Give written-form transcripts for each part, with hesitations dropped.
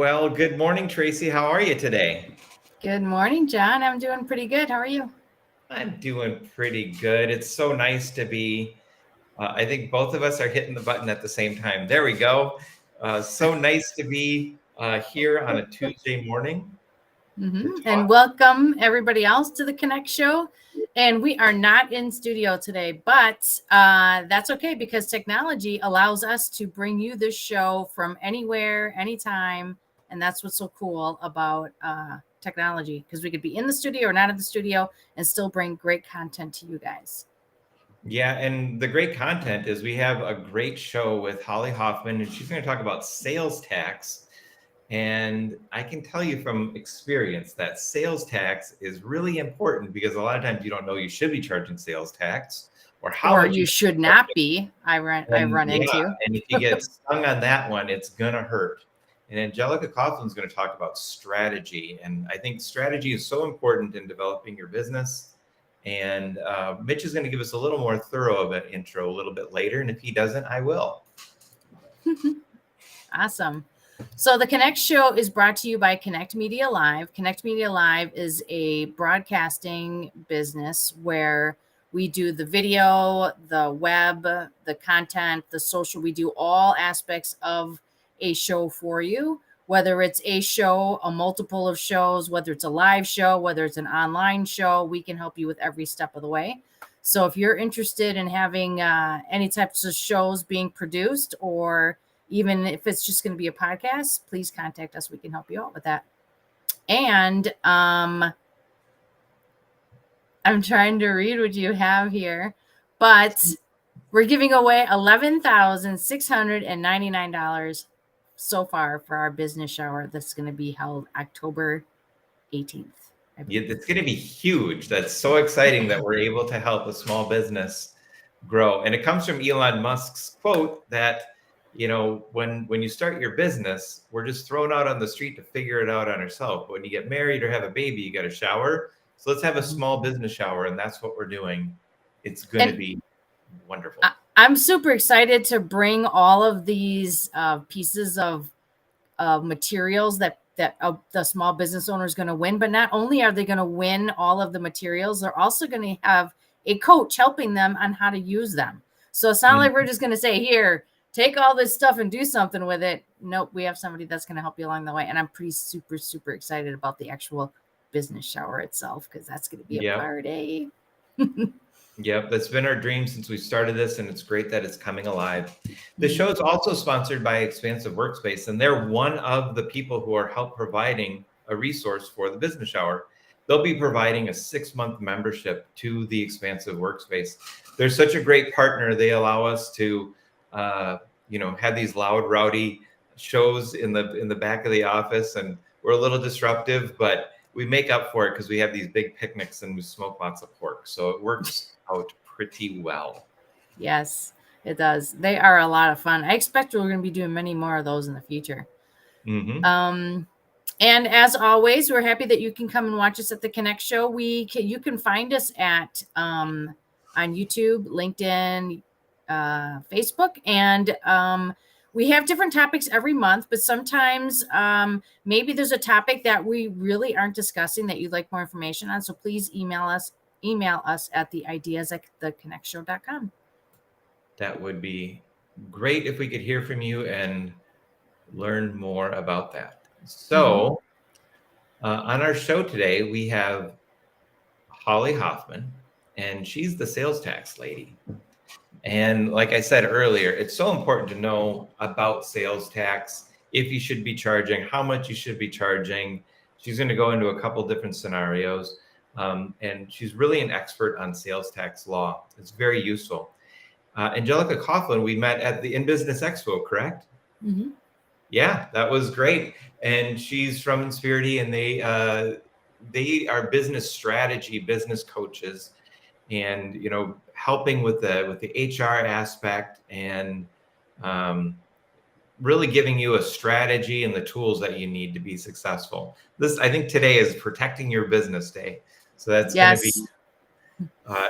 Well, good morning, Tracy. How are you today? Good morning, John. I'm doing pretty good. How are you? I'm doing pretty good. It's so nice to be. I think both of us are hitting the button at the same time. There we go. So nice to be here on a Tuesday morning to And talk. welcome everybody else to the Connect Show. And we are not in studio today, but that's okay because technology allows us to bring you this show from anywhere, anytime. And that's what's so cool about technology because we could be in the studio or not in the studio and still bring great content to you guys. Yeah, and the great content is we have a great show with Holly Hoffman, and she's going to talk about sales tax. And I can tell you from experience that sales tax is really important because a lot of times you don't know you should be charging sales tax or how Or much you you should should charge. not be. I And run yeah, into. and if you get stung on that one, it's gonna hurt. And Angelika Coughlin's going to talk about strategy, and I think strategy is so important in developing your business. And Mitch is going to give us a little more thorough of an intro a little bit later, and if he doesn't, I will. Awesome. So the Connect Show is brought to you by Connect Media Live. Connect Media Live is a broadcasting business where we do the video, the web, the content, the social. We do all aspects of a show for you, whether it's a show, a multiple of shows, whether it's a live show, whether it's an online show, we can help you with every step of the way. So if you're interested in having any types of shows being produced, or even if it's just going to be a podcast, please contact us. We can help you out with that. And I'm trying to read what you have here, but we're giving away $11,699 so far for our business shower. That's going to be held October 18th. Yeah, it's going to be huge. That's so exciting that we're able to help a small business grow. And it comes from Elon Musk's quote that, when you start your business, we're just thrown out on the street to figure it out on ourselves. But when you get married or have a baby, you got a shower. So let's have a small business shower, and that's what we're doing. It's going to be wonderful. I'm super excited to bring all of these pieces of materials that the small business owner is going to win. But not only are they going to win all of the materials, they're also going to have a coach helping them on how to use them. So it's not like we're just going to say, here, take all this stuff and do something with it. Nope, we have somebody that's going to help you along the way. And I'm pretty super, super excited about the actual business shower itself because that's going to be a party. Yep, that's been our dream since we started this, and it's great that it's coming alive. The show is also sponsored by Expansive Workspace, and they're one of the people who are help providing a resource for the business shower. They'll be providing a 6-month membership to the Expansive Workspace. They're such a great partner. They allow us to, have these loud, rowdy shows in the back of the office, and we're a little disruptive, but we make up for it because we have these big picnics and we smoke lots of pork. So it works out pretty well. Yes, it does. They are a lot of fun. I expect we're going to be doing many more of those in the future. And as always, we're happy that you can come and watch us at the Connect Show. You can find us at on YouTube, LinkedIn, Facebook, and we have different topics every month, but sometimes maybe there's a topic that we really aren't discussing that you'd like more information on. So please email us at theideas@theconnectshow.com. That would be great if we could hear from you and learn more about that. So on our show today, we have Holly Hoffman, and she's the sales tax lady. And like I said earlier, it's so important to know about sales tax, if you should be charging, how much you should be charging. She's going to go into a couple different scenarios. And she's really an expert on sales tax law. It's very useful. Angelika Coghlan, we met at the In Business Expo, correct? Yeah, that was great. And she's from Inspirity, and they are business strategy, business coaches, and helping with the HR aspect, and really giving you a strategy and the tools that you need to be successful. I think today is Protecting Your Business Day. So that's going to be,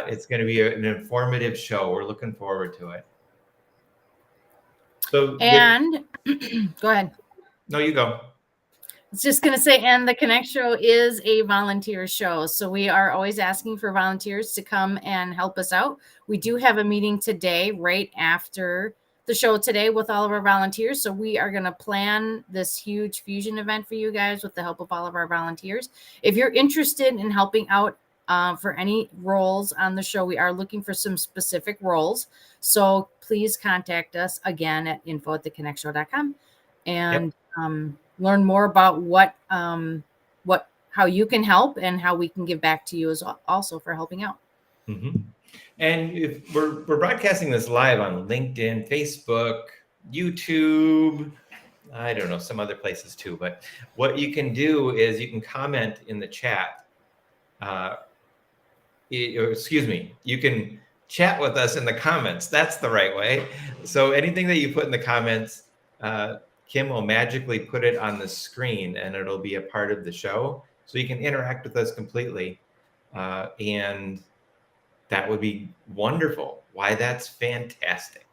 it's going to be an informative show. We're looking forward to it. So, and go ahead. No, you go. was just going to say, and the Connect Show is a volunteer show. So we are always asking for volunteers to come and help us out. We do have a meeting today, right after the show today, with all of our volunteers. So we are going to plan this huge fusion event for you guys with the help of all of our volunteers. If you're interested in helping out for any roles on the show, we are looking for some specific roles. So please contact us again at info@theconnectshow.com and learn more about how you can help and how we can give back to you as also for helping out. Mm-hmm. And if we're broadcasting this live on LinkedIn, Facebook, YouTube, I don't know, some other places too. But what you can do is you can comment in the chat. You can chat with us in the comments. That's the right way. So anything that you put in the comments, Kim will magically put it on the screen and it'll be a part of the show. So you can interact with us completely. And that would be wonderful. Why, that's fantastic.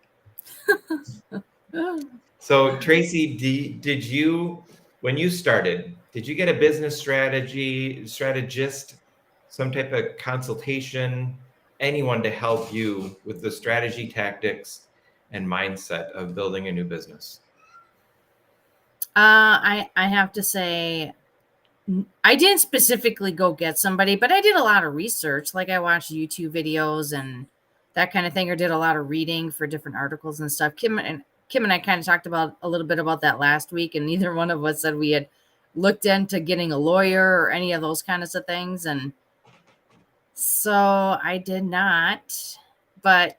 So Tracy, did you, when you started, did you get a business strategist, some type of consultation, anyone to help you with the strategy, tactics, and mindset of building a new business? I have to say, I didn't specifically go get somebody, but I did a lot of research. Like I watched YouTube videos and that kind of thing, or did a lot of reading for different articles and stuff. Kim and I kind of talked about a little bit about that last week, and neither one of us said we had looked into getting a lawyer or any of those kinds of things. And so I did not, but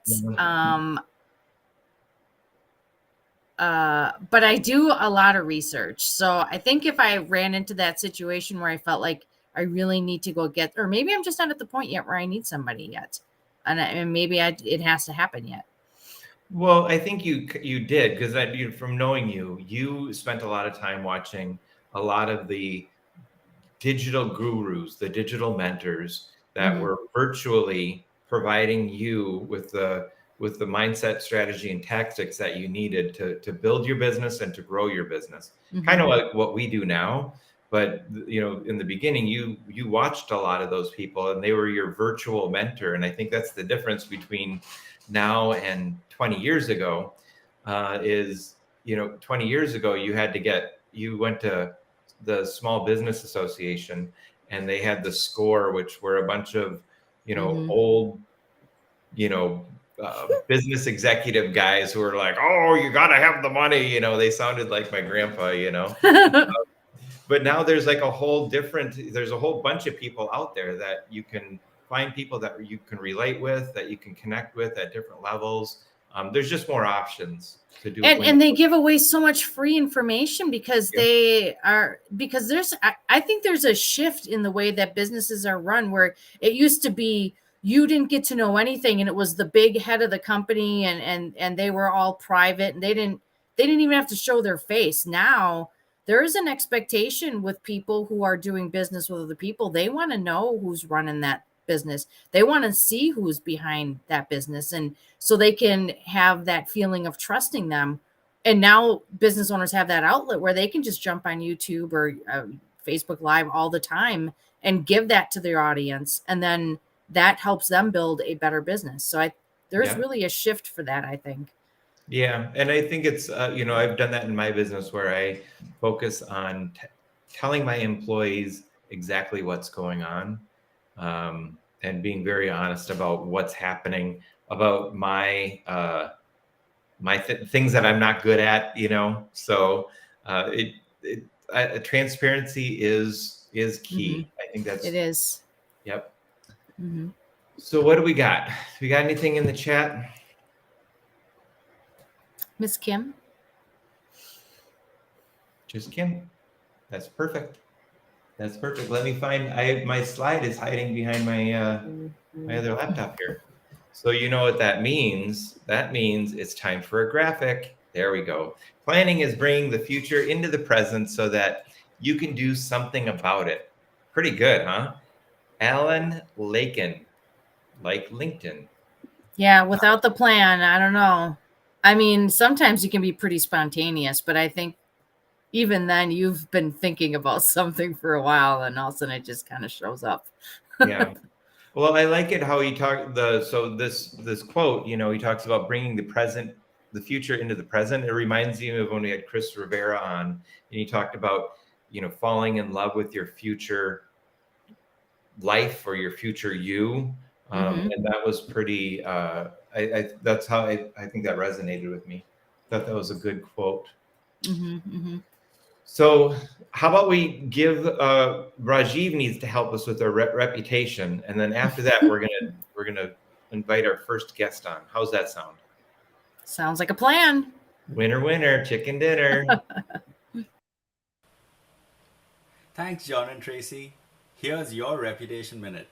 but I do a lot of research. So I think if I ran into that situation where I felt like I really need to go get, or maybe I'm just not at the point yet where I need somebody yet, and maybe it has to happen yet. Well, I think you did, because from knowing you spent a lot of time watching a lot of the digital gurus, the digital mentors that were virtually providing you with the mindset, strategy, and tactics that you needed to build your business and to grow your business. Kind of like what we do now. But in the beginning, you watched a lot of those people, and they were your virtual mentor. And I think that's the difference between now and 20 years ago. Is 20 years ago you went to the Small Business Association, and they had the SCORE, which were a bunch of old business executive guys who were like, oh, you got to have the money. They sounded like my grandpa. But now there's like there's a whole bunch of people out there that you can find, people that you can relate with, that you can connect with at different levels. There's just more options to do. And they give away so much free information because I think there's a shift in the way that businesses are run, where it used to be you didn't get to know anything, and it was the big head of the company, and they were all private, and they didn't even have to show their face. Now there is an expectation with people who are doing business with other people. They want to know who's running that business. They want to see who's behind that business, and so they can have that feeling of trusting them. And now business owners have that outlet where they can just jump on YouTube or Facebook Live all the time and give that to their audience, and then that helps them build a better business. So there's really a shift for that, I think. Yeah, and I think it's I've done that in my business, where I focus on telling my employees exactly what's going on, and being very honest about what's happening, about my things that I'm not good at. So transparency is key. I think it is. Yep. So what do we got? We got anything in the chat? Miss Kim? Just Kim. That's perfect. That's perfect. Let me find, my slide is hiding behind my my other laptop here. So you know what that means? That means it's time for a graphic. There we go. Planning is bringing the future into the present so that you can do something about it. Pretty good, huh? Alan Lakin, like LinkedIn. Yeah, without the plan, I don't know. I mean, sometimes you can be pretty spontaneous, but I think even then you've been thinking about something for a while and all of a sudden it just kind of shows up. Yeah. Well, I like it how he talked this quote, he talks about bringing the future into the present. It reminds me of when we had Chris Rivera on, and he talked about, falling in love with your future life or your future you. And that was pretty, that's how I think that resonated with me. Thought that was a good quote. So how about we give Rajiv needs to help us with our reputation, and then after that we're gonna invite our first guest on. How's that sound? Sounds like a plan. Winner, winner, chicken dinner. Thanks, John and Tracy. Here's your Reputation Minute.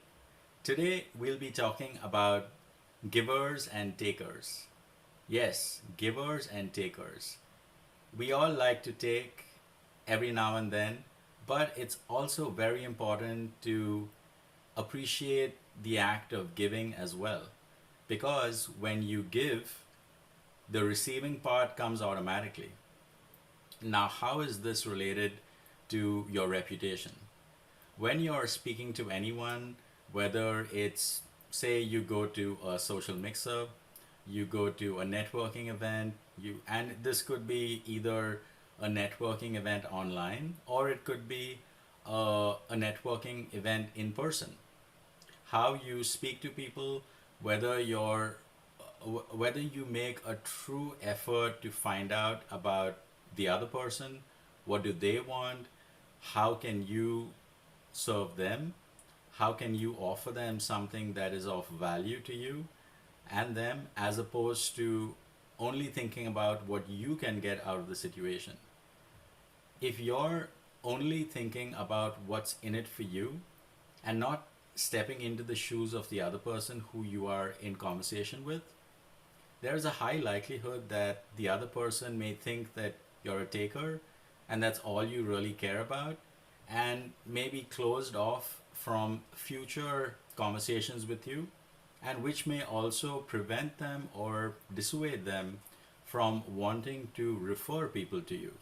Today we'll be talking about givers and takers. Yes, givers and takers. We all like to take every now and then, but it's also very important to appreciate the act of giving as well. Because when you give, the receiving part comes automatically. Now, how is this related to your reputation? When you're speaking to anyone, whether it's, say, you go to a social mixer, you go to a networking event, and this could be either a networking event online or it could be a networking event in person. How you speak to people, whether whether you make a true effort to find out about the other person, what do they want, how can you serve them, how can you offer them something that is of value to you and them, as opposed to only thinking about what you can get out of the situation. If you're only thinking about what's in it for you and not stepping into the shoes of the other person who you are in conversation with, there's a high likelihood that the other person may think that you're a taker and that's all you really care about, and maybe closed off from future conversations with you, and which may also prevent them or dissuade them from wanting to refer people to you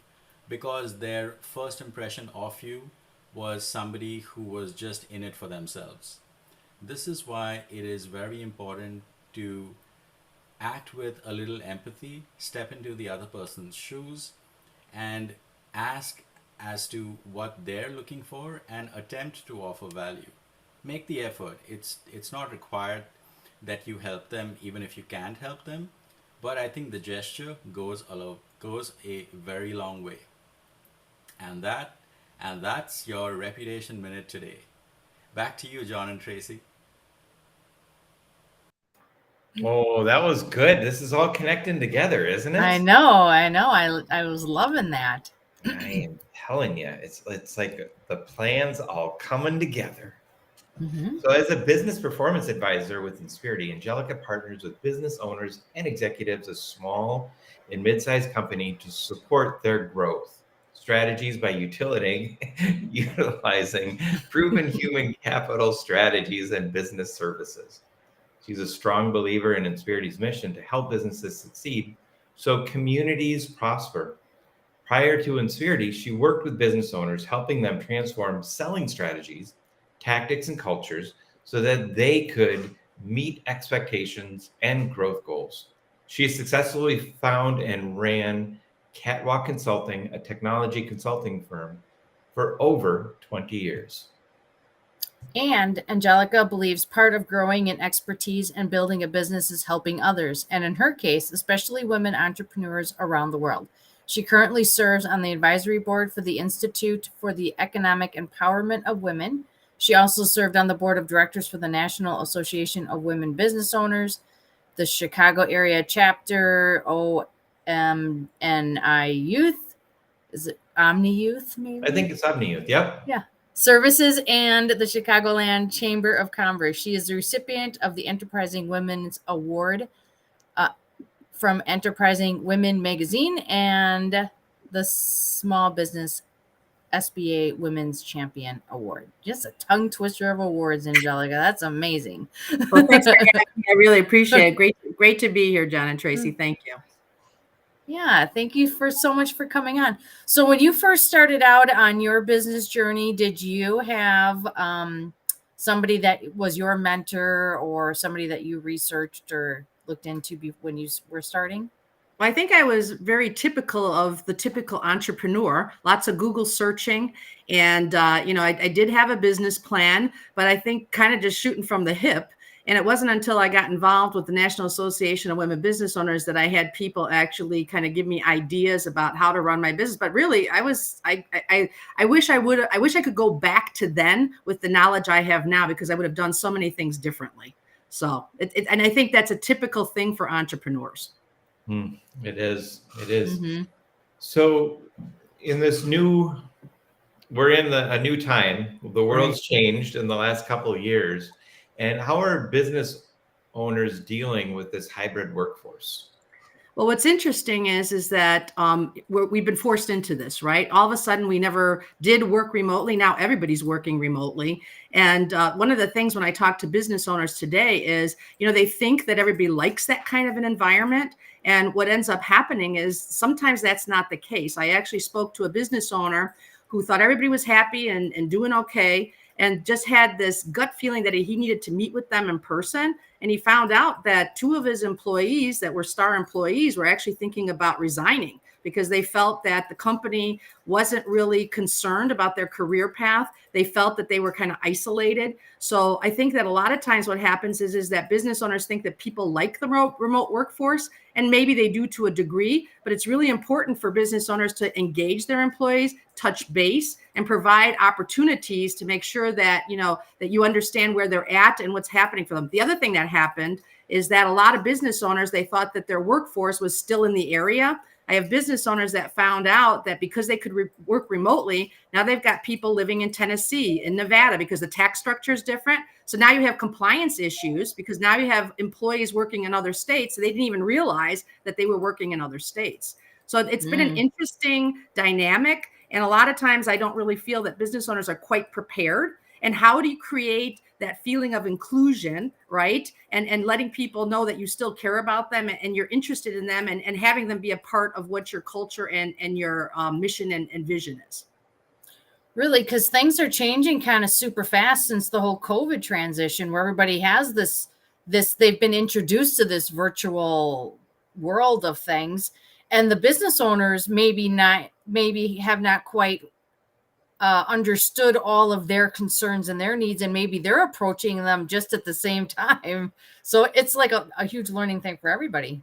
because their first impression of you was somebody who was just in it for themselves. This is why it is very important to act with a little empathy, step into the other person's shoes, and ask as to what they're looking for and attempt to offer value. Make the effort. It's not required that you help them even if you can't help them, but I think the gesture goes a very long way. And that's your Reputation Minute today. Back to you, John and Tracy. Oh, that was good. This is all connecting together, isn't it? I know. I was loving that. I am telling you, it's like the plans all coming together. So as a business performance advisor with Inspirity, Angelika partners with business owners and executives of small and mid-sized company to support their growth strategies by utilizing proven human capital strategies and business services. She's a strong believer in Inspirity's mission to help businesses succeed so communities prosper. Prior to Inspirity, she worked with business owners, helping them transform selling strategies, tactics, and cultures so that they could meet expectations and growth goals. She successfully found and ran Catwalk Consulting, a technology consulting firm, for over 20 years. And Angelika believes part of growing in expertise and building a business is helping others, and in her case, especially women entrepreneurs around the world. She currently serves on the advisory board for the Institute for the Economic Empowerment of Women. She also served on the board of directors for the National Association of Women Business Owners, the Chicago area chapter, OMNI Youth. Is it Omni Youth, maybe? I think it's Omni Youth. Yep. Yeah. Services and the Chicagoland Chamber of Commerce. She is the recipient of the Enterprising Women's Award from Enterprising Women magazine and the Small Business SBA Women's Champion Award. Just a tongue twister of awards, Angelika. That's amazing. Well, thanks for having me. I really appreciate it. Great to be here, John and Tracy. Thank you. Yeah, thank you for so much for coming on. So when you first started out on your business journey, did you have somebody that was your mentor or somebody that you researched or looked into when you were starting? I think I was very typical of the typical entrepreneur, lots of Google searching. And, I did have a business plan, but I think kind of just shooting from the hip. And it wasn't until I got involved with the National Association of Women Business Owners that I had people actually kind of give me ideas about how to run my business. But really, I wish I could go back to then with the knowledge I have now, because I would have done so many things differently. So, and I think that's a typical thing for entrepreneurs. It is. It is. Mm-hmm. So in this we're in a new time. The world's changed in the last couple of years. And how are business owners dealing with this hybrid workforce? Well, what's interesting is that we've been forced into this, right? All of a sudden, we never did work remotely. Now everybody's working remotely. And one of the things when I talk to business owners today is, they think that everybody likes that kind of an environment. And what ends up happening is sometimes that's not the case. I actually spoke to a business owner who thought everybody was happy and doing okay, and just had this gut feeling that he needed to meet with them in person. And he found out that two of his employees that were star employees were actually thinking about resigning because they felt that the company wasn't really concerned about their career path. They felt that they were kind of isolated. So I think that a lot of times what happens is that business owners think that people like the remote workforce, and maybe they do to a degree, but it's really important for business owners to engage their employees, touch base, and provide opportunities to make sure that, that you understand where they're at and what's happening for them. The other thing that happened is that a lot of business owners, they thought that their workforce was still in the area. I have business owners that found out that because they could work remotely, now they've got people living in Tennessee, in Nevada, because the tax structure is different. So now you have compliance issues because now you have employees working in other states. So they didn't even realize that they were working in other states. So it's been an interesting dynamic. And a lot of times I don't really feel that business owners are quite prepared. And how do you create that feeling of inclusion, right? And letting people know that you still care about them and you're interested in them, and having them be a part of what your culture and your mission and vision is. Really, because things are changing kind of super fast since the whole COVID transition, where everybody has this, they've been introduced to this virtual world of things. And the business owners maybe have not quite understood all of their concerns and their needs, and maybe they're approaching them just at the same time. So it's like a huge learning thing for everybody.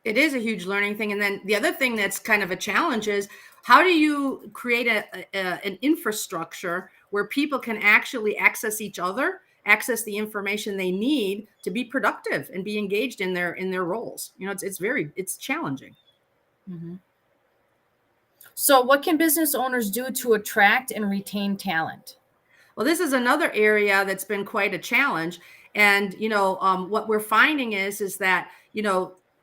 It is a huge learning thing. And then the other thing that's kind of a challenge is, how do you create an infrastructure where people can actually access each other, access the information they need to be productive and be engaged in their roles? It's challenging. Mm-hmm. So what can business owners do to attract and retain talent? Well, this is another area that's been quite a challenge. And, what we're finding is that,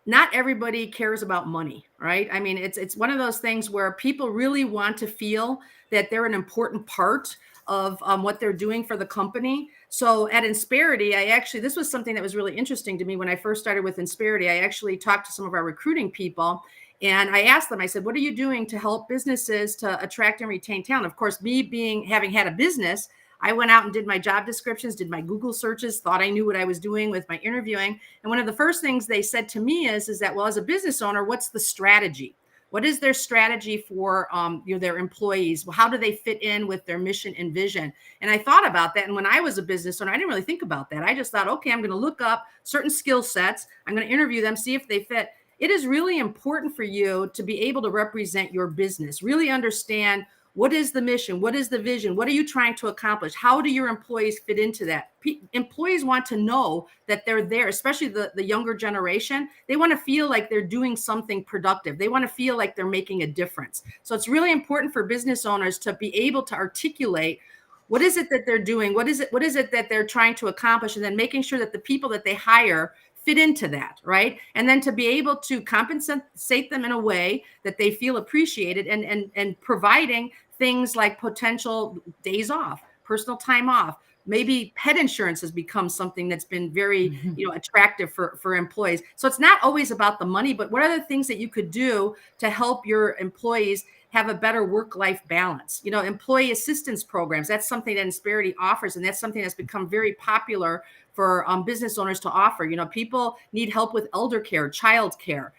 not everybody cares about money, right? I mean, it's one of those things where people really want to feel that they're an important part of what they're doing for the company. So at Insperity, this was something that was really interesting to me when I first started with Insperity. I actually talked to some of our recruiting people, and I asked them, I said, what are you doing to help businesses to attract and retain talent? Of course, having had a business, I went out and did my job descriptions, did my Google searches, thought I knew what I was doing with my interviewing. And one of the first things they said to me is that, well, as a business owner, what's the strategy? What is their strategy for their employees? Well, how do they fit in with their mission and vision? And I thought about that. And when I was a business owner, I didn't really think about that. I just thought, okay, I'm going to look up certain skill sets. I'm going to interview them, see if they fit. It is really important for you to be able to represent your business, really understand what is the mission, what is the vision, what are you trying to accomplish, how do your employees fit into that. Employees want to know that they're there, especially the younger generation. They want to feel like they're doing something productive. They want to feel like they're making a difference. So it's really important for business owners to be able to articulate what is it that they're doing, what is it that they're trying to accomplish, and then making sure that the people that they hire fit into that, right? And then to be able to compensate them in a way that they feel appreciated, and providing things like potential days off, personal time off, maybe pet insurance has become something that's been very, attractive for employees. So it's not always about the money, but what are the things that you could do to help your employees have a better work-life balance? Employee assistance programs, that's something that Insperity offers, and that's something that's become very popular for business owners to offer. People need help with elder care, child care,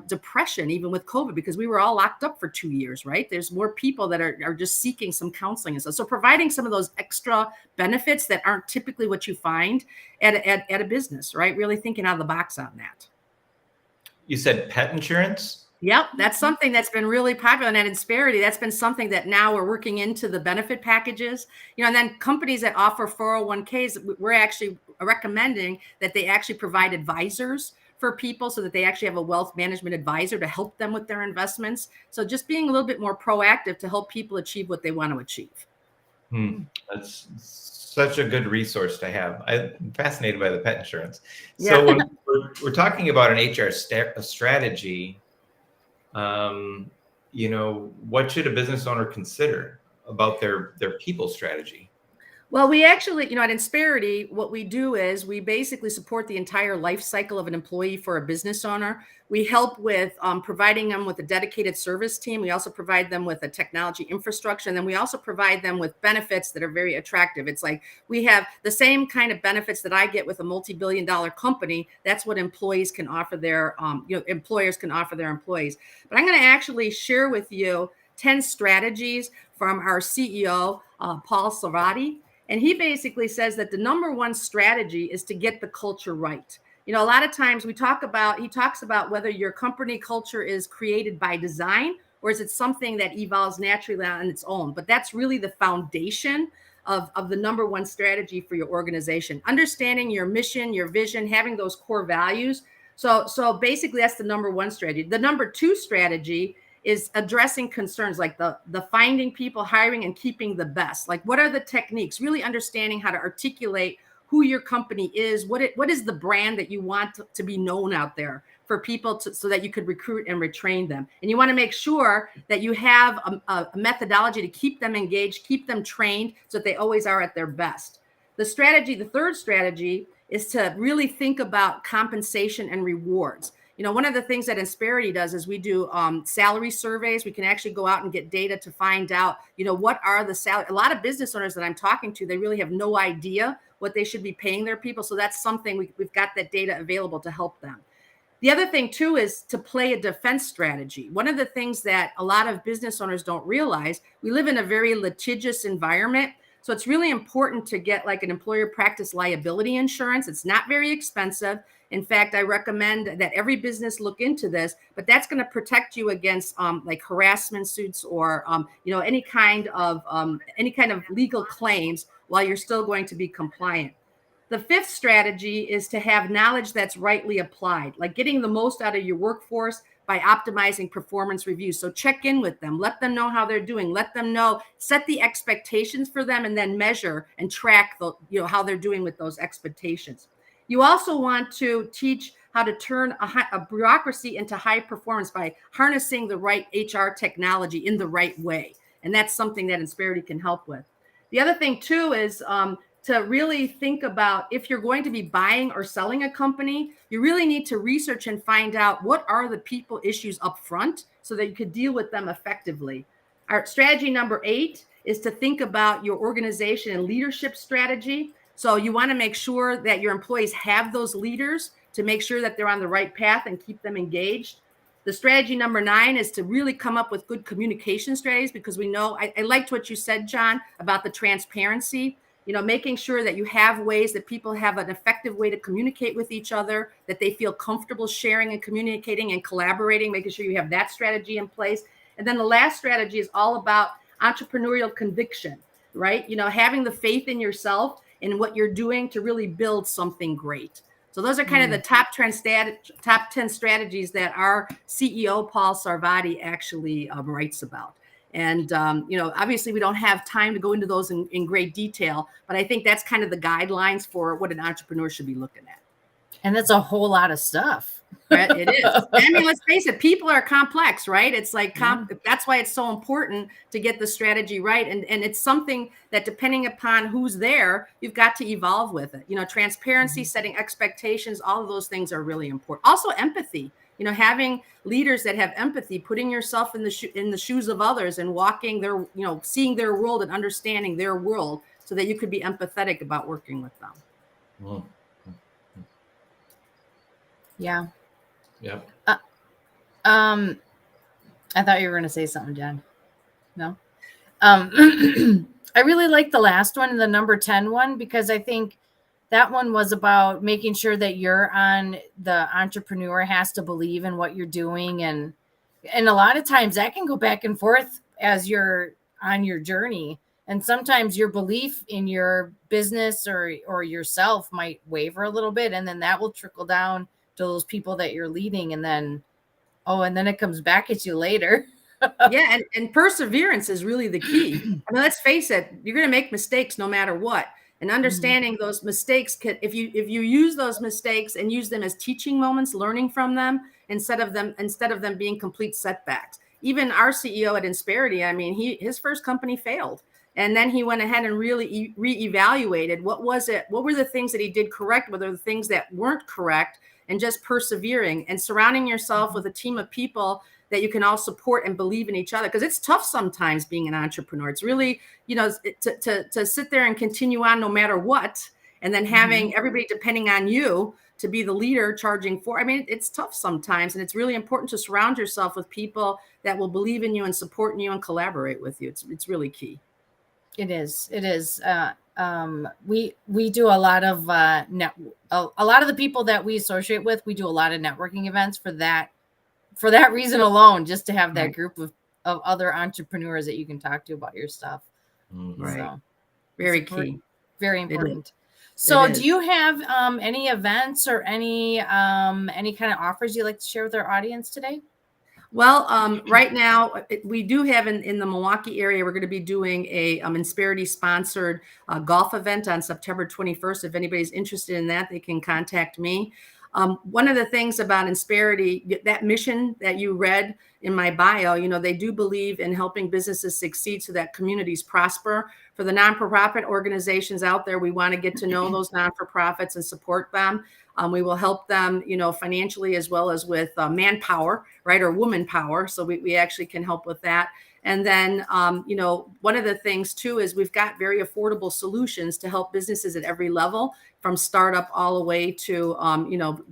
depression, even with COVID, because we were all locked up for 2 years, right? There's more people that are just seeking some counseling and stuff. So providing some of those extra benefits that aren't typically what you find at a business, right? Really thinking out of the box on that. You said pet insurance? Yep, that's something that's been really popular. And at Insperity, that's been something that now we're working into the benefit packages. And then companies that offer 401ks, we're actually recommending that they actually provide advisors for people so that they actually have a wealth management advisor to help them with their investments. So just being a little bit more proactive to help people achieve what they want to achieve. That's such a good resource to have. I'm fascinated by the pet insurance. Yeah. So when we're talking about an HR strategy, what should a business owner consider about their people strategy? Well, we actually, at Insperity, what we do is we basically support the entire life cycle of an employee for a business owner. We help with providing them with a dedicated service team. We also provide them with a technology infrastructure. And then we also provide them with benefits that are very attractive. It's like we have the same kind of benefits that I get with a multi-billion-dollar company. That's what employees can offer their, employers can offer their employees. But I'm going to actually share with you 10 strategies from our CEO, Paul Sarvati. And he basically says that the number one strategy is to get the culture right. A lot of times he talks about whether your company culture is created by design or is it something that evolves naturally on its own. But that's really the foundation of the number one strategy for your organization. Understanding your mission, your vision, having those core values. So basically that's the number one strategy. The number two strategy is addressing concerns like the finding people, hiring, and keeping the best. Like, what are the techniques? Really understanding how to articulate who your company is, what is the brand that you want to be known out there for people so that you could recruit and retrain them. And you want to make sure that you have a methodology to keep them engaged, keep them trained so that they always are at their best. The third strategy is to really think about compensation and rewards. One of the things that Insperity does is we do salary surveys. We can actually go out and get data to find out, what are the salary. A lot of business owners that I'm talking to, they really have no idea what they should be paying their people. So that's something we've got that data available to help them. The other thing too is to play a defense strategy. One of the things that a lot of business owners don't realize, we live in a very litigious environment. So it's really important to get like an employer practice liability insurance. It's not very expensive. In fact, I recommend that every business look into this, but that's going to protect you against like harassment suits or any kind of legal claims while you're still going to be compliant. The fifth strategy is to have knowledge that's rightly applied, like getting the most out of your workforce by optimizing performance reviews. So check in with them, let them know how they're doing, let them know, set the expectations for them, and then measure and track how they're doing with those expectations. You also want to teach how to turn a bureaucracy into high performance by harnessing the right HR technology in the right way. And that's something that Insperity can help with. The other thing too is to really think about if you're going to be buying or selling a company, you really need to research and find out what are the people issues up front so that you could deal with them effectively. Our strategy number 8 is to think about your organization and leadership strategy. So you want to make sure that your employees have those leaders to make sure that they're on the right path and keep them engaged. The strategy number 9 is to really come up with good communication strategies, because we know, I liked what you said, John, about the transparency, making sure that you have ways that people have an effective way to communicate with each other, that they feel comfortable sharing and communicating and collaborating, making sure you have that strategy in place. And then the last strategy is all about entrepreneurial conviction, right? Having the faith in yourself and what you're doing to really build something great. So those are kind of the top 10 strategies that our CEO, Paul Sarvati, actually writes about. And, obviously we don't have time to go into those in great detail, but I think that's kind of the guidelines for what an entrepreneur should be looking at. And that's a whole lot of stuff. Right, it is. I mean, let's face it, people are complex, right? It's like that's why it's so important to get the strategy right. And it's something that depending upon who's there, you've got to evolve with it. You know, transparency, setting expectations, all of those things are really important. Also empathy, you know, having leaders that have empathy, putting yourself in the shoes of others and walking their, you know, seeing their world and understanding their world so that you could be empathetic about working with them. Mm. Yeah. Yep. I thought you were going to say something, Jen. No. I really like the last one, the number 10 one, because I think that one was about making sure that the entrepreneur has to believe in what you're doing. And a lot of times that can go back and forth as you're on your journey. And sometimes your belief in your business or yourself might waver a little bit. And then that will trickle down to those people that you're leading. And then it comes back at you later. Yeah, and perseverance is really the key. I mean, let's face it, you're going to make mistakes no matter what. And understanding those mistakes, if you use those mistakes and use them as teaching moments, learning from them instead of them being complete setbacks. Even our CEO at Insperity, I mean, his first company failed. And then he went ahead and really reevaluated what were the things that he did correct, what are the things that weren't correct, and just persevering and surrounding yourself with a team of people that you can all support and believe in each other. Because it's tough sometimes being an entrepreneur. It's really, you know, to sit there and continue on no matter what, and then having everybody depending on you to be the leader charging for. I mean, it's tough sometimes, and it's really important to surround yourself with people that will believe in you and support you and collaborate with you. It's really key. It is. We do a lot of a lot of the people that we associate with, we do a lot of networking events for that reason alone, just to have that group of other entrepreneurs that you can talk to about your stuff. Right. So, very key. Very important. So do you have any events or any kind of offers you'd like to share with our audience today? Well, right now we do have in the Milwaukee area, we're going to be doing a Insperity sponsored golf event on September 21st. If anybody's interested in that, they can contact me. One of the things about Insperity, that mission that you read in my bio, you know, they do believe in helping businesses succeed so that communities prosper. For the non-for-profit organizations out there, we want to get to know those non-for-profits and support them. We will help them, you know, financially as well as with manpower, right, or woman power. So we actually can help with that. And then, you know, one of the things too is we've got very affordable solutions to help businesses at every level, from startup all the way to, you know,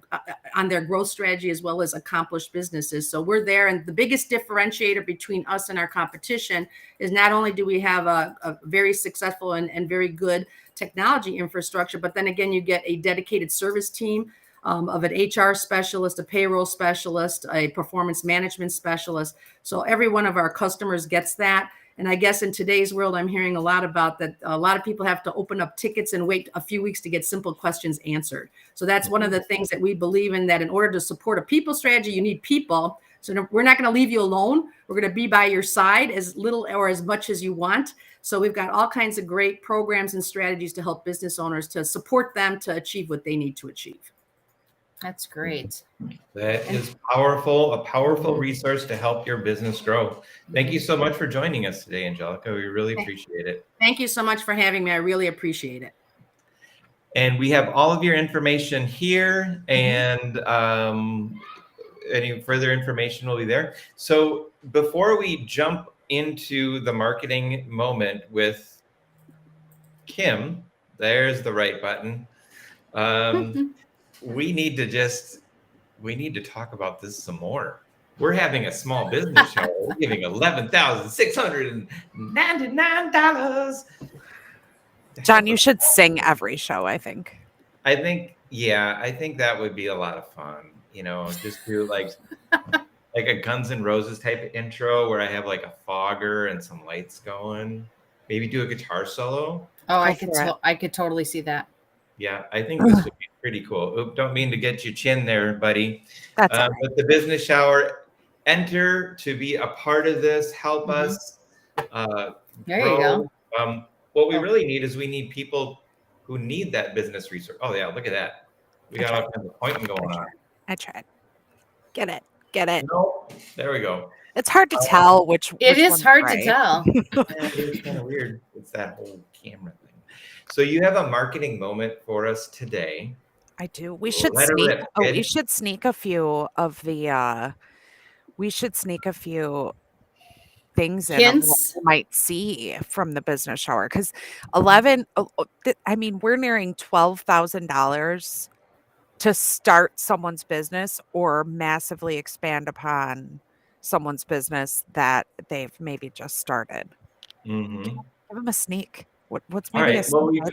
on their growth strategy as well as accomplished businesses. So we're there. And the biggest differentiator between us and our competition is not only do we have a very successful and very good technology infrastructure, but then again, you get a dedicated service team of an HR specialist, a payroll specialist, a performance management specialist. So every one of our customers gets that. And I guess in today's world, I'm hearing a lot about that. A lot of people have to open up tickets and wait a few weeks to get simple questions answered. So that's one of the things that we believe in, that in order to support a people strategy, you need people. So we're not going to leave you alone. We're going to be by your side as little or as much as you want. So we've got all kinds of great programs and strategies to help business owners, to support them to achieve what they need to achieve. That's great. That is powerful, a powerful resource to help your business grow. Thank you so much for joining us today, Angelika. We really appreciate it. Thank you so much for having me. I really appreciate it. And we have all of your information here, and any further information will be there. So before we jump into the marketing moment with Kim, there's the right button. We need to talk about this some more. We're having a small business show. We're giving $11,699. John, you should sing every show, I think. I think that would be a lot of fun. You know, just do like a Guns N' Roses type of intro where I have like a fogger and some lights going. Maybe do a guitar solo. Oh, I could totally see that. Yeah, I think this would be pretty cool. Oop, don't mean to get you chin there, buddy. That's all right. But the business shower, enter to be a part of this. Help us. There you go. What we really need is we need people who need that business resource. Oh yeah, look at that. We got all kinds of pointing going on. I tried. Get it. Get it. No, there we go. It's hard to tell which It is one's hard to right. tell. It is kind of weird. It's that whole camera thing. So you have a marketing moment for us today. I do. We should Let her sneak. rip, Oh, we kid. should sneak a few of the. We should sneak a few things in of what Hints. we might see from the business shower because 11. I mean, we're nearing $12,000 to start someone's business or massively expand upon someone's business that they've maybe just started. Mhm. Give them a sneak. What's All maybe a right. Well, sneak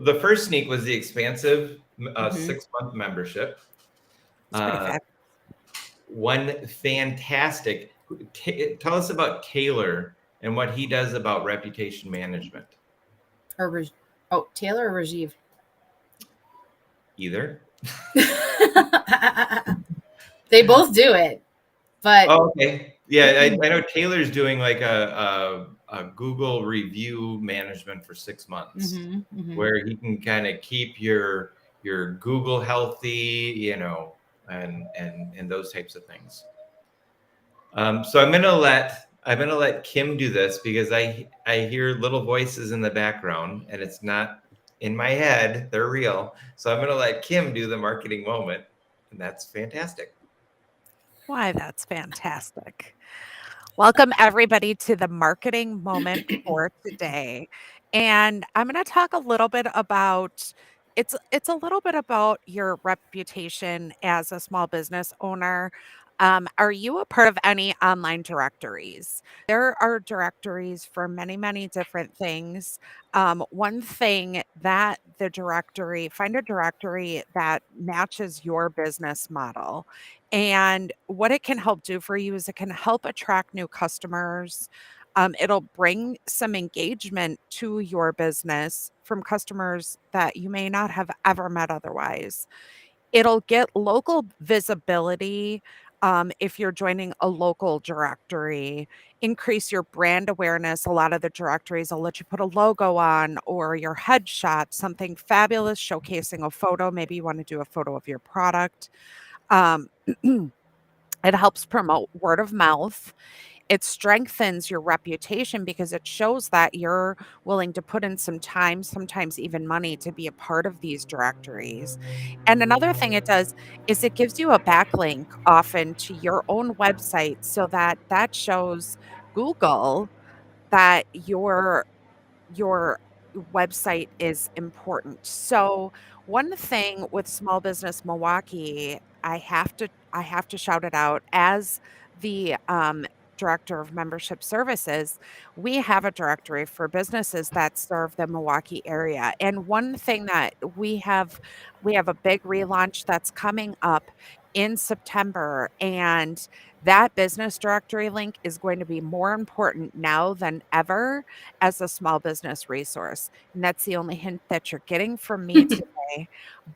the first sneak was the expansive Mhm. 6-month membership. It's pretty Uh, fast. One fantastic. Tell us about Taylor and what he does about reputation management. Taylor or Rajiv? Either. They both do it, but Oh, okay. Yeah, I know Taylor's doing like a Google review management for 6 months, Mhm, mhm. where he can kind of keep your Google healthy, and those types of things. So I'm gonna let Kim do this because I hear little voices in the background and it's not in my head; they're real. So I'm gonna let Kim do the marketing moment, and that's fantastic. Why, that's fantastic. Welcome, everybody, to the marketing moment for today. And I'm going to talk a little bit about it's a little bit about your reputation as a small business owner. Are you a part of any online directories? There are directories for many, many different things. One thing that find a directory that matches your business model. And what it can help do for you is it can help attract new customers. It'll bring some engagement to your business from customers that you may not have ever met otherwise. It'll get local visibility if you're joining a local directory, increase your brand awareness. A lot of the directories will let you put a logo on or your headshot, something fabulous, showcasing a photo. Maybe you want to do a photo of your product. Um, it helps promote word of mouth. It strengthens your reputation because it shows that you're willing to put in some time, sometimes even money, to be a part of these directories. And another thing it does is it gives you a backlink often to your own website so that shows Google that your website is important. So one thing with Small Business Milwaukee, I have to shout it out as the director of membership services. We have a directory for businesses that serve the Milwaukee area. And one thing that we have a big relaunch that's coming up in September, and that business directory link is going to be more important now than ever as a small business resource. And that's the only hint that you're getting from me today.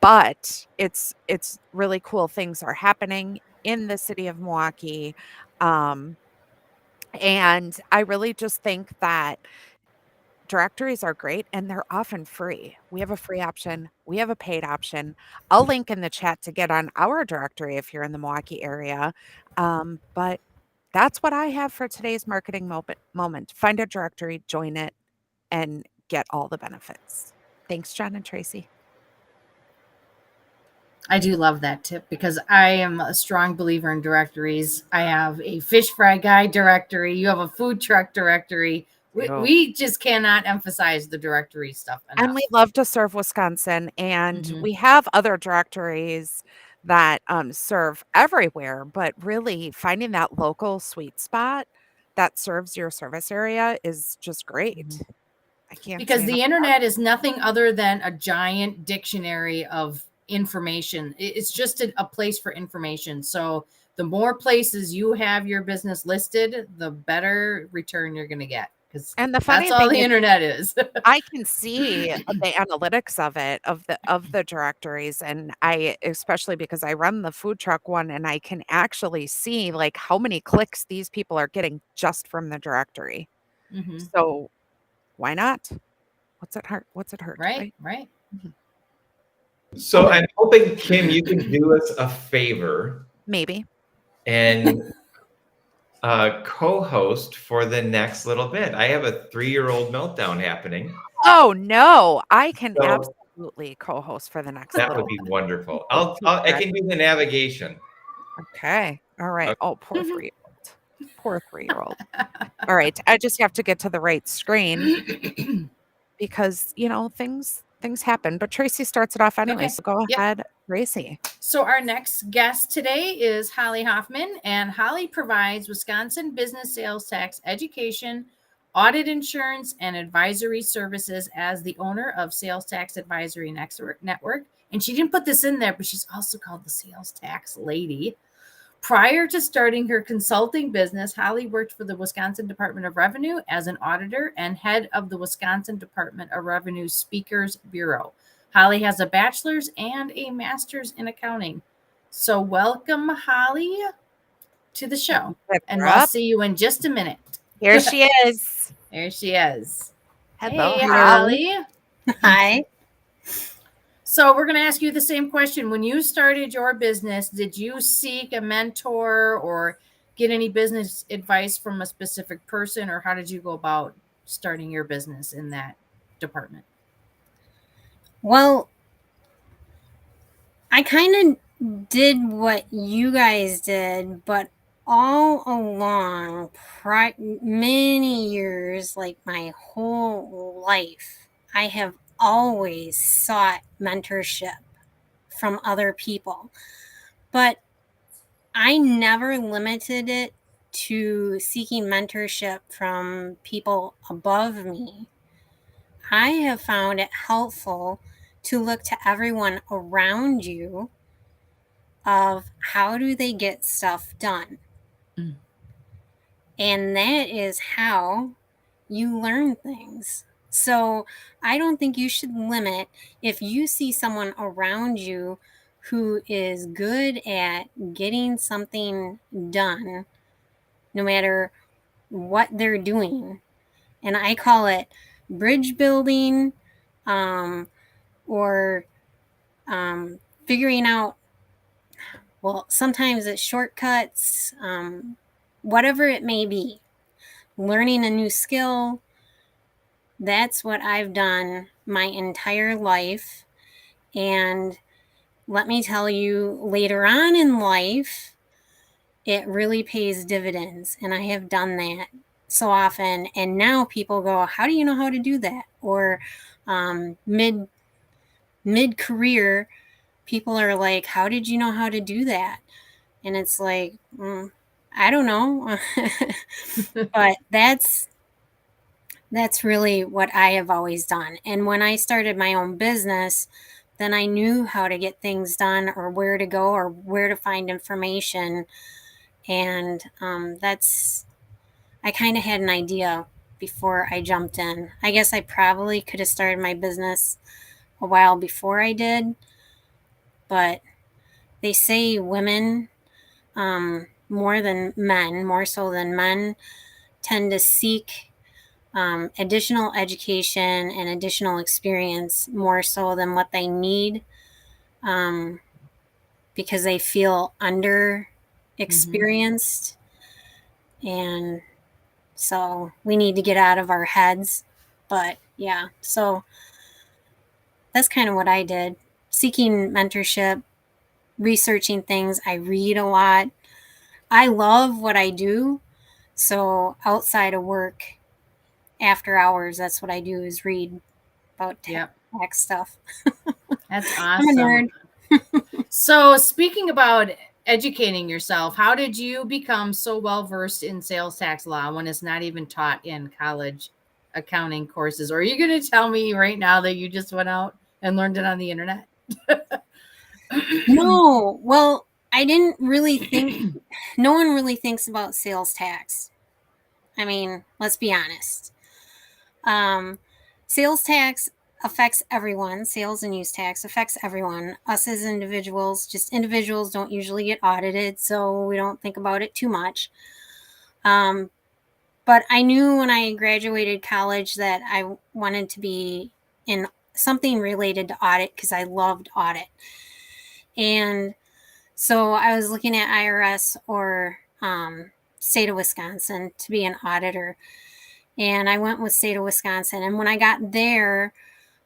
But it's really cool things are happening in the city of Milwaukee. Um, and I really just think that directories are great and they're often free. We have a free option, we have a paid option. I'll link in the chat to get on our directory if you're in the Milwaukee area. But that's what I have for today's marketing moment. Find a directory, join it, and get all the benefits. Thanks, John and Tracy. I do love that tip because I am a strong believer in directories. I have a fish fry guy directory. You have a food truck directory. We just cannot emphasize the directory stuff enough. And we love to serve Wisconsin, and Mhm. we have other directories that serve everywhere, but really finding that local sweet spot that serves your service area is just great. Mhm. I can't Because say the enough. internet is nothing other than a giant dictionary of information. It's just a place for information. So the more places you have your business listed, the better return you're going to get, because And the that's funny all thing the is internet is. I can see the analytics of it, of the directories, and I especially because I run the food truck one, and I can actually see, like, how many clicks these people are getting just from the directory. Mhm. So, why not? What's it hurt, Right, right? right. So I'm hoping, Kim, you can do us a favor Maybe. and co-host for the next little bit. I have a 3-year-old meltdown happening. Oh, no. I can So absolutely co-host for the next that little would be bit. wonderful. Oh, too I can do the navigation. Okay. All right. Okay. Oh, poor 3-year-old. Poor 3-year-old. All right. I just have to get to the right screen because, things happen. But Tracy starts it off anyway. Okay. So go Yep. ahead, Tracy. So our next guest today is Holly Hoffman, and Holly provides Wisconsin business sales tax education, audit insurance, and advisory services as the owner of Sales Tax Advisory Network. And she didn't put this in there, but she's also called the Sales Tax Lady. Prior to starting her consulting business, Holly worked for the Wisconsin Department of Revenue as an auditor and head of the Wisconsin Department of Revenue Speakers Bureau. Holly has a bachelor's and a master's in accounting. So welcome, Holly, to the show. Lift And her we'll up. see you in just a minute. Here she is. There she is. Hello, Hey, Holly. Holly. Hi. So we're going to ask you the same question. When you started your business, did you seek a mentor or get any business advice from a specific person, or how did you go about starting your business in that department? Well, I kind of did what you guys did, but all along, many years, like my whole life, I have always sought mentorship from other people. But I never limited it to seeking mentorship from people above me. I have found it helpful to look to everyone around you of how do they get stuff done. Mm. And that is how you learn things. So I don't think you should limit if you see someone around you who is good at getting something done, no matter what they're doing. And I call it bridge building, or figuring out, well, sometimes it's shortcuts, whatever it may be, learning a new skill. That's what I've done my entire life. And let me tell you, later on in life, it really pays dividends. And I have done that so often. And now people go, how do you know how to do that? Or mid-career, people are like, how did you know how to do that? And it's like, I don't know. But that's really what I have always done. And when I started my own business, then I knew how to get things done, or where to go, or where to find information. And I kind of had an idea before I jumped in. I guess I probably could have started my business a while before I did, but they say women, more so than men, tend to seek additional education and additional experience more so than what they need, because they feel under experienced. And so we need to get out of our heads. But yeah, so that's kind of what I did. Seeking mentorship, researching things. I read a lot. I love what I do. So outside of work, after hours, that's what I do, is read about tech stuff. That's I'm a awesome. nerd. So speaking about educating yourself, how did you become so well versed in sales tax law when it's not even taught in college accounting courses? Or are you going to tell me right now that you just went out and learned it on the internet? No, well, I didn't really think, no one really thinks about sales tax. I mean, let's be honest. Sales tax affects everyone. Sales and use tax affects everyone. Us as individuals, just individuals don't usually get audited, so we don't think about it too much. But I knew when I graduated college that I wanted to be in something related to audit, because I loved audit. And So I was looking at IRS or state of Wisconsin to be an auditor. And I went with state of Wisconsin. And when I got there,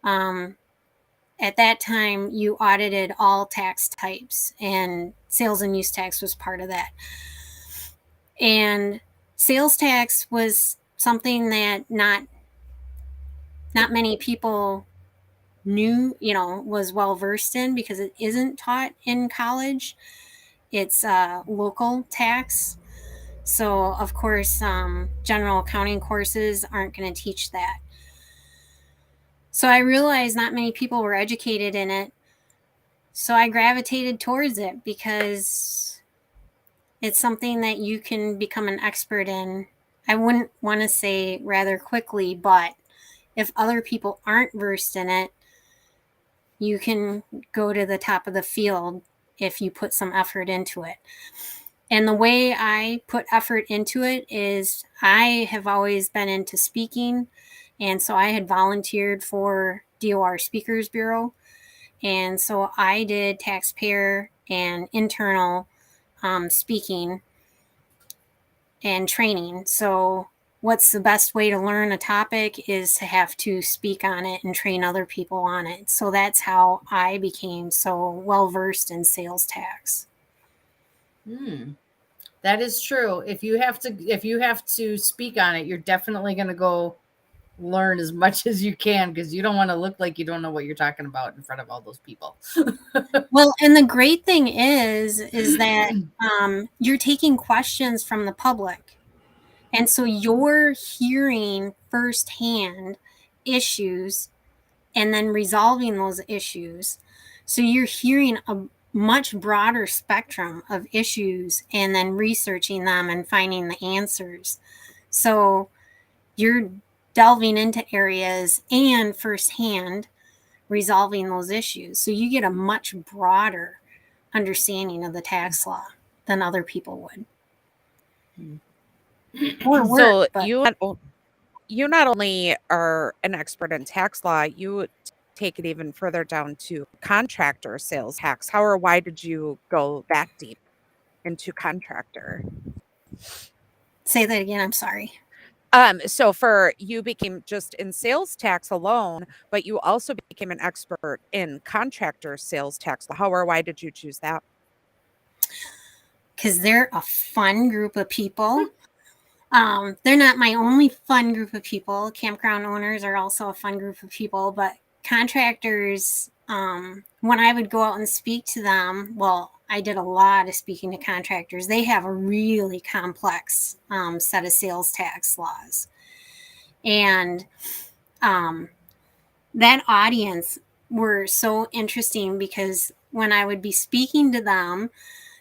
at that time, you audited all tax types, and sales and use tax was part of that. And sales tax was something that not many people knew, was well versed in, because it isn't taught in college. It's local tax. So, of course, general accounting courses aren't going to teach that. So I realized not many people were educated in it. So I gravitated towards it because it's something that you can become an expert in. I wouldn't want to say rather quickly, but if other people aren't versed in it, you can go to the top of the field if you put some effort into it. And the way I put effort into it is I have always been into speaking. And so I had volunteered for DOR Speakers Bureau. And so I did taxpayer and internal speaking and training. So what's the best way to learn a topic is to have to speak on it and train other people on it. So that's how I became so well versed in sales tax. That is true. If you have to speak on it, you're definitely going to go learn as much as you can, because you don't want to look like you don't know what you're talking about in front of all those people. Well, and the great thing is that you're taking questions from the public. And so you're hearing firsthand issues and then resolving those issues. So you're hearing a much broader spectrum of issues and then researching them and finding the answers. So you're delving into areas and firsthand resolving those issues. So you get a much broader understanding of the tax law than other people would. Or work, So but you not only are an expert in tax law, you take it even further down to contractor sales tax. How or why did you go that deep into contractor? say that again, I'm sorry. So for you became just in sales tax alone, but you also became an expert in contractor sales tax. How or why did you choose that? Because they're a fun group of people. They're not my only fun group of people. Campground owners are also a fun group of people, but contractors, when I would go out and speak to them, well, I did a lot of speaking to contractors. They have a really complex set of sales tax laws. And that audience were so interesting because when I would be speaking to them,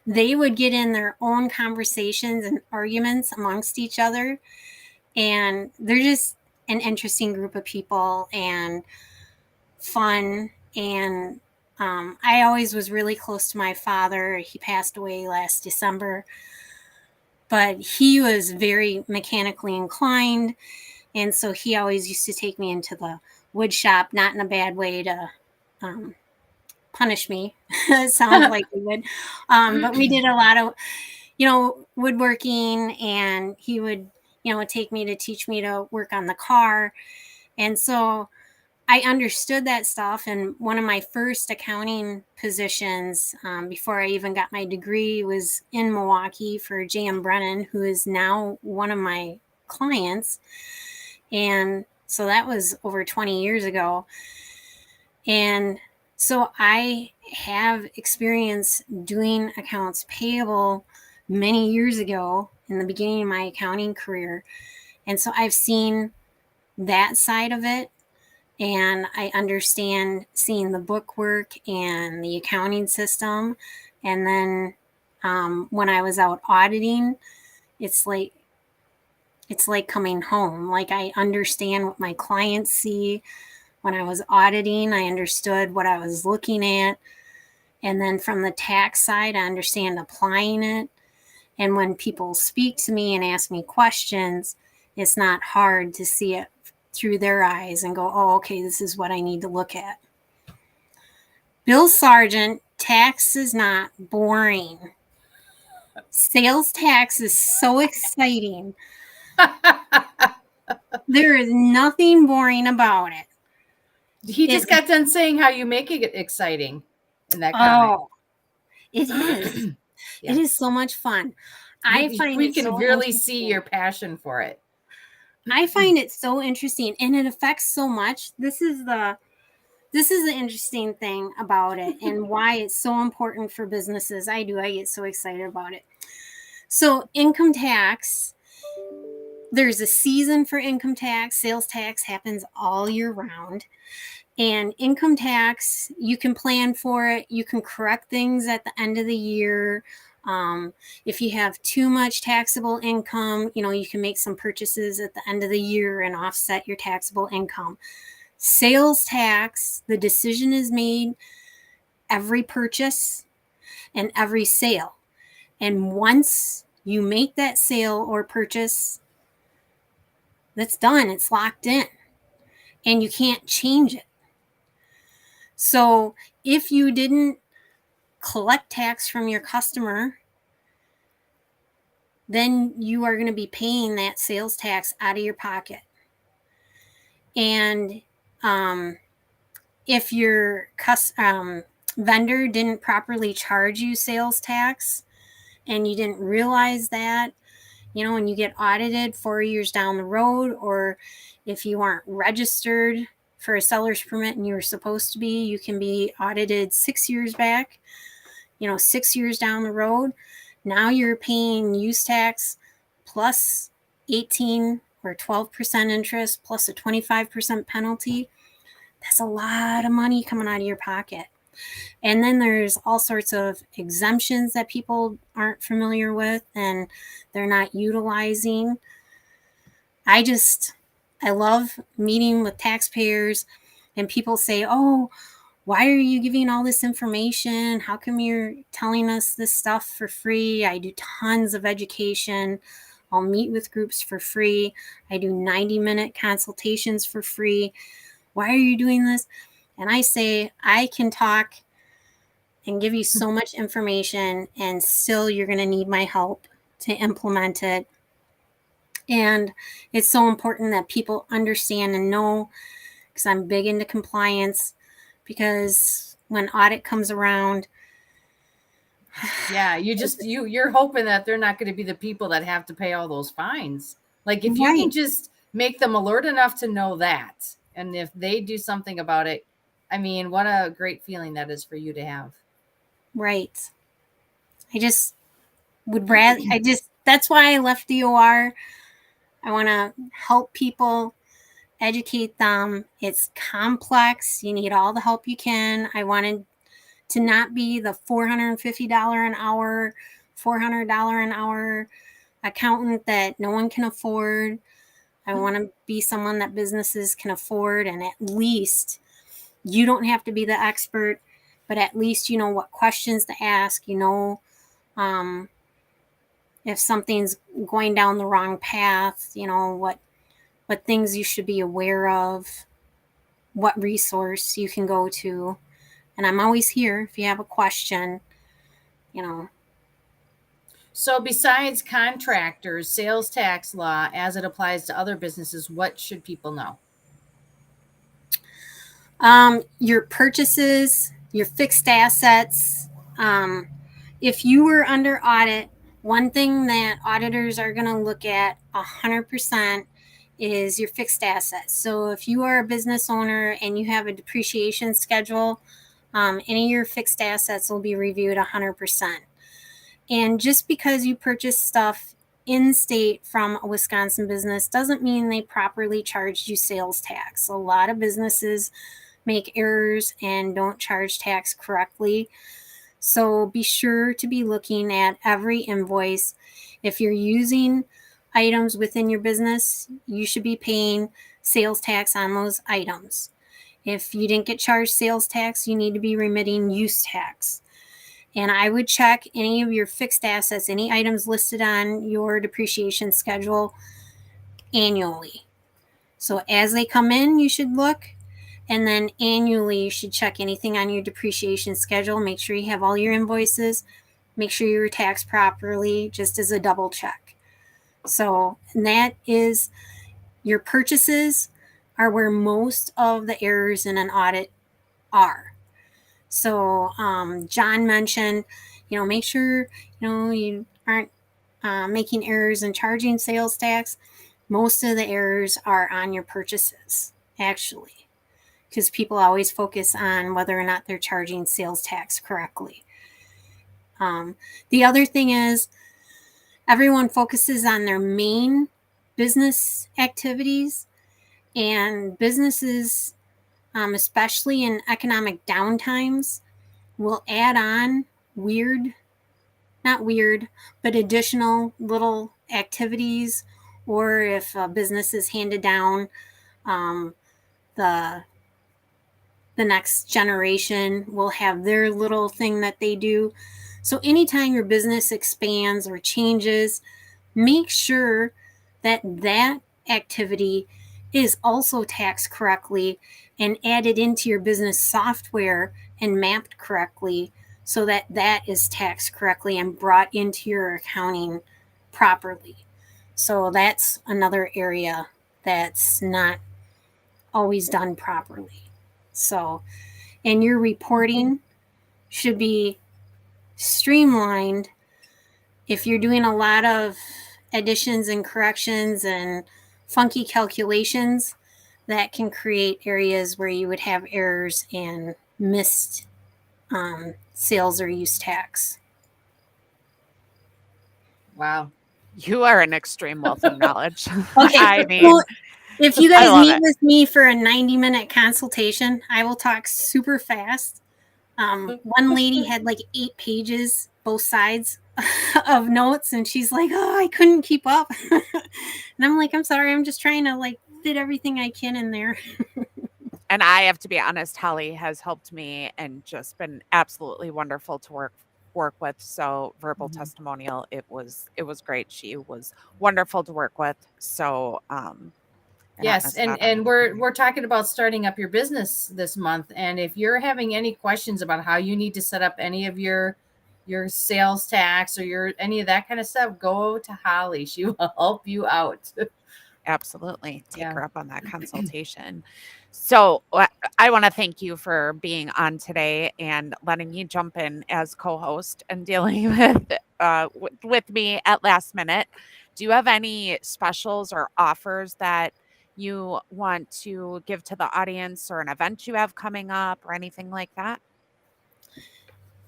they would get in their own conversations and arguments amongst each other. And they're just an interesting group of people and fun. And I always was really close to my father. He passed away last December, but he was very mechanically inclined. And so he always used to take me into the wood shop, not in a bad way to punish me. It sounds like he would. But we did a lot of, woodworking, and he would, take me to teach me to work on the car. And so I understood that stuff. And one of my first accounting positions before I even got my degree was in Milwaukee for J.M. Brennan, who is now one of my clients. And so that was over 20 years ago. And so I have experience doing accounts payable many years ago in the beginning of my accounting career. And so I've seen that side of it. And I understand seeing the bookwork and the accounting system. And then when I was out auditing, it's like coming home. Like, I understand what my clients see. When I was auditing, I understood what I was looking at. And then from the tax side, I understand applying it. And when people speak to me and ask me questions, it's not hard to see it through their eyes and go, oh, okay, this is what I need to look at. Bill Sargent tax is not boring. Sales tax is so exciting. There is nothing boring about it. He just got done saying how you make it exciting in that comment. Oh, it is. Yeah. It is so much fun. We can really see your passion for it. I find it so interesting, and it affects so much. This is the interesting thing about it, and why it's so important for businesses. I get so excited about it. So income tax, there's a season for income tax. Sales tax happens all year round. And income tax, you can plan for it. You can correct things at the end of the year. If you have too much taxable income, you can make some purchases at the end of the year and offset your taxable income. Sales tax, the decision is made every purchase and every sale. And once you make that sale or purchase, that's done. It's locked in. And you can't change it. So if you didn't collect tax from your customer, then you are going to be paying that sales tax out of your pocket. And if your vendor didn't properly charge you sales tax and you didn't realize that, when you get audited 4 years down the road, or if you aren't registered for a seller's permit and you were supposed to be, you can be audited 6 years back, 6 years down the road. Now you're paying use tax plus 18 or 12% interest plus a 25% penalty. That's a lot of money coming out of your pocket. And then there's all sorts of exemptions that people aren't familiar with and they're not utilizing. I love meeting with taxpayers, and people say, oh, why are you giving all this information? How come you're telling us this stuff for free? I do tons of education. I'll meet with groups for free. I do 90-minute consultations for free. Why are you doing this? And I say, I can talk and give you so much information, and still you're going to need my help to implement it. And it's so important that people understand and know, because I'm big into compliance, because when audit comes around, yeah, you're hoping that they're not going to be the people that have to pay all those fines. Like if you can just make them alert enough to know that, and if they do something about it, I mean, what a great feeling that is for you to have. Right. I just would rather, that's why I left DOR. I want to help people, educate them. It's complex. You need all the help you can. I wanted to not be the $450 an hour, $400 an hour accountant that no one can afford. I want to be someone that businesses can afford, and at least you don't have to be the expert, but at least you know what questions to ask, if something's going down the wrong path, what things you should be aware of, what resource you can go to. And I'm always here if you have a question, So besides contractors, sales tax law, as it applies to other businesses, what should people know? Your purchases, your fixed assets. If you were under audit, one thing that auditors are going to look at 100% is your fixed assets. So if you are a business owner and you have a depreciation schedule, any of your fixed assets will be reviewed 100%. And just because you purchase stuff in state from a Wisconsin business doesn't mean they properly charged you sales tax. A lot of businesses make errors and don't charge tax correctly. So be sure to be looking at every invoice. If you're using items within your business, you should be paying sales tax on those items. If you didn't get charged sales tax, you need to be remitting use tax. And I would check any of your fixed assets, any items listed on your depreciation schedule annually. So as they come in, you should look. And then annually, you should check anything on your depreciation schedule. Make sure you have all your invoices. Make sure you're taxed properly, just as a double check. So that is your purchases are where most of the errors in an audit are. So John mentioned, make sure, you aren't making errors in charging sales tax. Most of the errors are on your purchases, actually, because people always focus on whether or not they're charging sales tax correctly. The other thing is everyone focuses on their main business activities, and businesses, especially in economic downtimes, will add on not weird, but additional little activities, or if a business is handed down, the next generation will have their little thing that they do. So anytime your business expands or changes, make sure that that activity is also taxed correctly and added into your business software and mapped correctly, so that that is taxed correctly and brought into your accounting properly. So that's another area that's not always done properly. So, and your reporting should be streamlined. If you're doing a lot of additions and corrections and funky calculations, that can create areas where you would have errors and missed sales or use tax. Wow. You are an extreme wealth of knowledge. Okay. I mean, Well, if you I guys love meet it. with me for a 90-minute consultation, I will talk super fast. One lady had like 8 pages, both sides of notes, and she's like, "Oh, I couldn't keep up." And I'm like, "I'm sorry, I'm just trying to like fit everything I can in there." And I have to be honest, Holly has helped me and just been absolutely wonderful to work with. So verbal testimonial, it was great. She was wonderful to work with. So I don't Yes, miss and out on and anything. we're talking about starting up your business this month, and if you're having any questions about how you need to set up any of your sales tax or your any of that kind of stuff, go to Holly. She will help you out. Absolutely. Take Yeah. her up on that consultation. So I want to thank you for being on today and letting me jump in as co-host and dealing with me at last minute. Do you have any specials or offers that you want to give to the audience, or an event you have coming up or anything like that?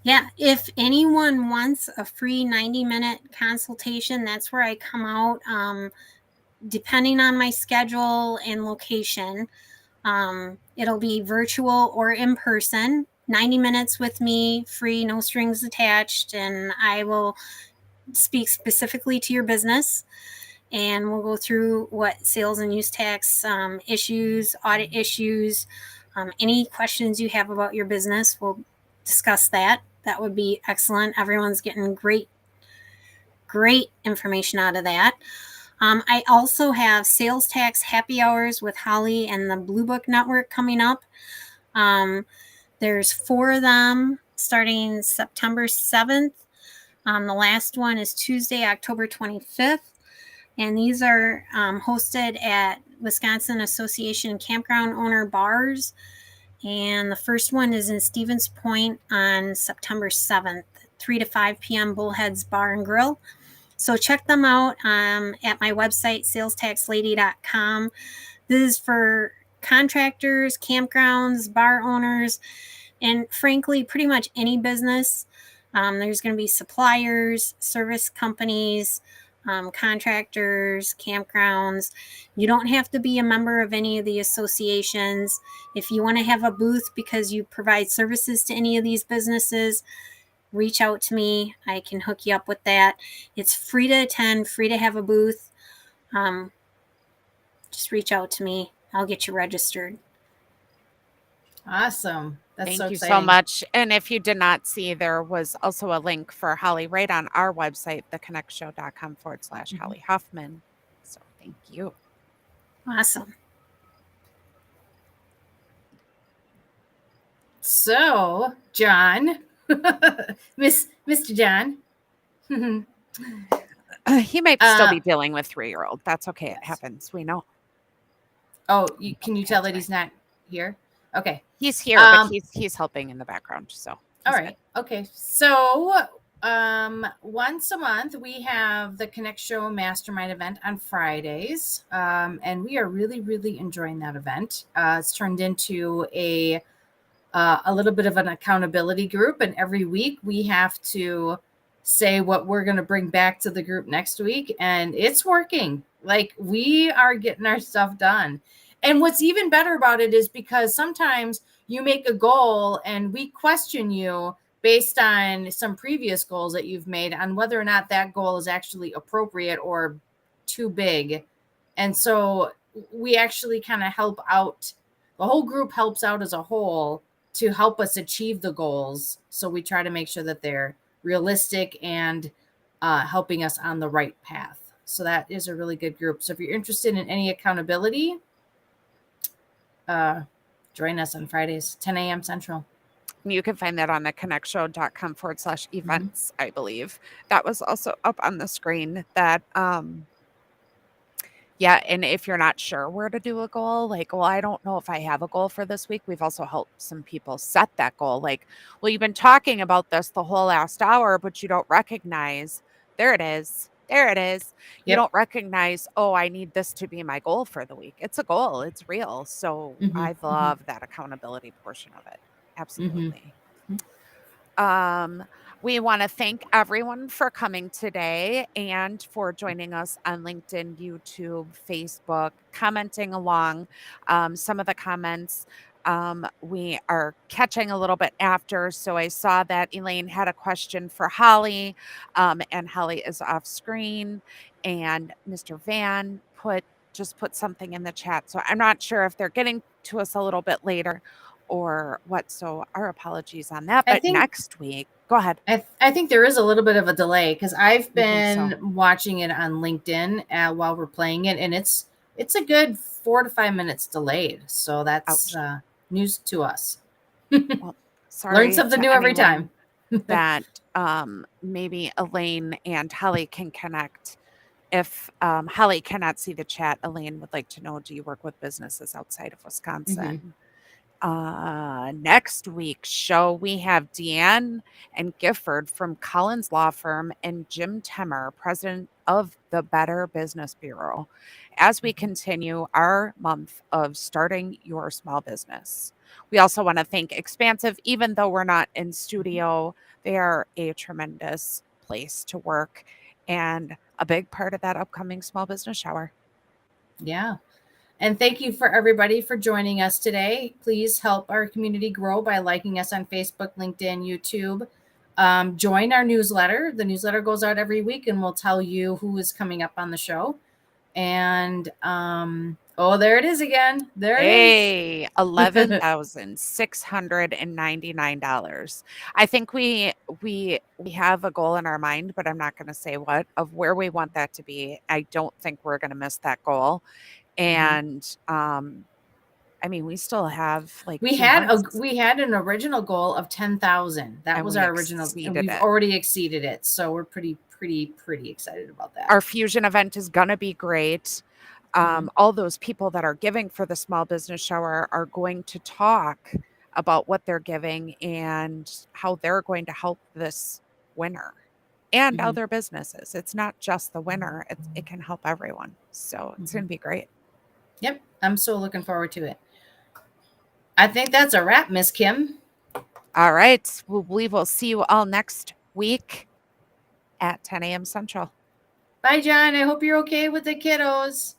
Yeah, if anyone wants a free 90-minute consultation, that's where I come out. Depending on my schedule and location, it'll be virtual or in person. 90 minutes with me, free, no strings attached, and I will speak specifically to your business. And we'll go through what sales and use tax issues, audit issues, any questions you have about your business. We'll discuss that. That would be excellent. Everyone's getting great information out of that. I also have sales tax happy hours with Holly and the Blue Book Network coming up. There's 4 of them starting September 7th. The last one is Tuesday, October 25th. And these are hosted at Wisconsin Association Campground Owner Bars. And the first one is in Stevens Point on September 7th, 3 to 5 p.m. Bullhead's Bar and Grill. So check them out at my website, salestaxlady.com. This is for contractors, campgrounds, bar owners, and frankly, pretty much any business. There's going to be suppliers, service companies, contractors, campgrounds. You don't have to be a member of any of the associations. If you want to have a booth because you provide services to any of these businesses, reach out to me. I can hook you up with that. It's free to attend, free to have a booth. Just reach out to me. I'll get you registered. Awesome. That's Thank so you exciting. so much. And if you did not see, there was also a link for Holly right on our website, theconnectshow.com/Holly Hoffman. So thank you. Awesome. So, John, Mr. John. He might still be dealing with 3-year-old. That's okay. It Yes. happens. We know. Oh, can you tell That's that he's not here? Okay. He's here, but he's helping in the background. So All he's right. Okay. So once a month we have the Connect Show Mastermind event on Fridays, and we are really, really enjoying that event. It's turned into a little bit of an accountability group, and every week we have to say what we're going to bring back to the group next week, and it's working. Like, we are getting our stuff done. And what's even better about it is because sometimes you make a goal and we question you based on some previous goals that you've made on whether or not that goal is actually appropriate or too big. And so we actually kind of help out. The whole group helps out as a whole to help us achieve the goals. So we try to make sure that they're realistic and helping us on the right path. So that is a really good group. So if you're interested in any accountability, join us on Fridays, 10 a.m. Central. You can find that on the connectshow.com/events, I believe. That was also up on the screen. That yeah, and if you're not sure where to do a goal, like, well, I don't know if I have a goal for this week. We've also helped some people set that goal. Like, well, you've been talking about this the whole last hour, but you don't recognize. There it is. There it is. You Yep. don't recognize, oh, I need this to be my goal for the week. It's a goal. It's real. So I love that accountability portion of it. Absolutely. We want to thank everyone for coming today and for joining us on LinkedIn, YouTube, Facebook, commenting along. Some of the comments we are catching a little bit after. So I saw that Elaine had a question for Holly, and Holly is off screen. And Mr. Van just put something in the chat. So I'm not sure if they're getting to us a little bit later or what. So our apologies on that. But next week, go ahead. I think there is a little bit of a delay because I've You think been so? watching it on LinkedIn while we're playing it, and it's a good 4 to 5 minutes delayed. So that's news to us. Well, sorry. Learn something new every time. That maybe Elaine and Holly can connect. If Holly cannot see the chat, Elaine would like to know, do you work with businesses outside of Wisconsin? Next week's show, we have Deanne and Gifford from Collins Law Firm and Jim Temmer, president of the Better Business Bureau, as we continue our month of starting your small business. We also want to thank Expansive. Even though we're not in studio, they are a tremendous place to work and a big part of that upcoming small business shower. Yeah. And thank you for everybody for joining us today. Please help our community grow by liking us on Facebook, LinkedIn, YouTube. Join our newsletter. The newsletter goes out every week and we'll tell you who is coming up on the show. And there it is again. There it is. $11,699. I think we have a goal in our mind, but I'm not going to say what, of where we want that to be. I don't think we're going to miss that goal. And I mean, we still have like we had an original goal of 10,000. That was our original, and we've already exceeded it. So we're pretty excited about that. Our fusion event is going to be great. All those people that are giving for the small business shower are going to talk about what they're giving and how they're going to help this winner and other businesses. It's not just the winner. It can help everyone. So it's going to be great. Yep. I'm so looking forward to it. I think that's a wrap, Miss Kim. All right. We will see you all next week at 10 a.m. Central. Bye, John. I hope you're okay with the kiddos.